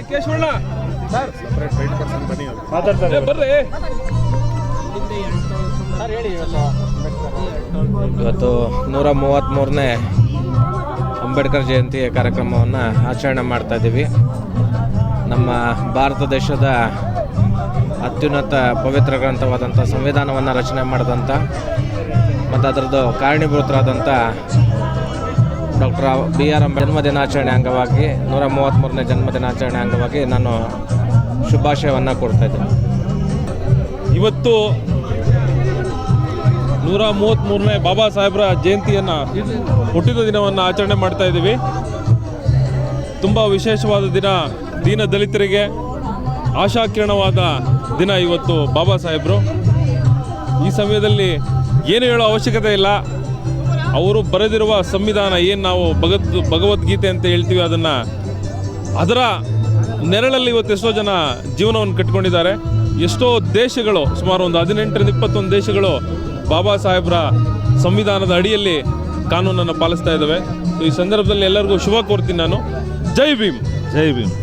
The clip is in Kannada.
ಕೇಶವಣ್ಣ ಬರ್ರಿ. ಇವತ್ತು 133ನೇ ಅಂಬೇಡ್ಕರ್ ಜಯಂತಿ ಕಾರ್ಯಕ್ರಮವನ್ನು ಆಚರಣೆ ಮಾಡ್ತಾ ಇದ್ದೀವಿ. ನಮ್ಮ ಭಾರತ ದೇಶದ ಅತ್ಯುನ್ನತ ಪವಿತ್ರ ಗ್ರಂಥವಾದಂಥ ಸಂವಿಧಾನವನ್ನು ರಚನೆ ಮಾಡಿದಂಥ ಮತ್ತು ಅದರದ್ದು ಕಾರಣೀಭೂತರಾದಂಥ ಡಾಕ್ಟರ್ BR ಅಂಬೇಡ್ಕರ್ ಜನ್ಮದಿನಾಚರಣೆ ಅಂಗವಾಗಿ 133ನೇ ಜನ್ಮದಿನಾಚರಣೆ ಅಂಗವಾಗಿ ನಾನು ಶುಭಾಶಯವನ್ನು ಕೊಡ್ತಾ ಇದ್ದೇನೆ. ಇವತ್ತು 133ನೇ ಬಾಬಾ ಸಾಹೇಬ್ರ ಜಯಂತಿಯನ್ನು ಹುಟ್ಟಿದ ದಿನವನ್ನು ಆಚರಣೆ ಮಾಡ್ತಾ ಇದ್ದೀವಿ. ತುಂಬ ವಿಶೇಷವಾದ ದಿನ, ದೀನ ದಲಿತರಿಗೆ ಆಶಾಕಿರಣವಾದ ದಿನ ಇವತ್ತು ಬಾಬಾ ಸಾಹೇಬರು. ಈ ಸಮಯದಲ್ಲಿ ಏನು ಹೇಳೋ ಅವಶ್ಯಕತೆ ಇಲ್ಲ. ಅವರು ಬರೆದಿರುವ ಸಂವಿಧಾನ ಏನು ನಾವು ಭಗವದ್ಗೀತೆ ಅಂತ ಹೇಳ್ತೀವಿ, ಅದರ ನೆರಳಲ್ಲಿ ಇವತ್ತು ಎಷ್ಟೋ ಜನ ಜೀವನವನ್ನು ಕಟ್ಟಿಕೊಂಡಿದ್ದಾರೆ. ಎಷ್ಟೋ ದೇಶಗಳು, ಸುಮಾರು ಒಂದು 18ರಿಂದ 21 ದೇಶಗಳು ಬಾಬಾ ಸಾಹೇಬ್ರ ಸಂವಿಧಾನದ ಅಡಿಯಲ್ಲಿ ಕಾನೂನನ್ನು ಪಾಲಿಸ್ತಾ ಇದ್ದಾವೆ. ಈ ಸಂದರ್ಭದಲ್ಲಿ ಎಲ್ಲರಿಗೂ ಶುಭ ಕೋರ್ತೀನಿ ನಾನು. ಜೈ ಭೀಮ್. ಜೈ ಭೀಮ್.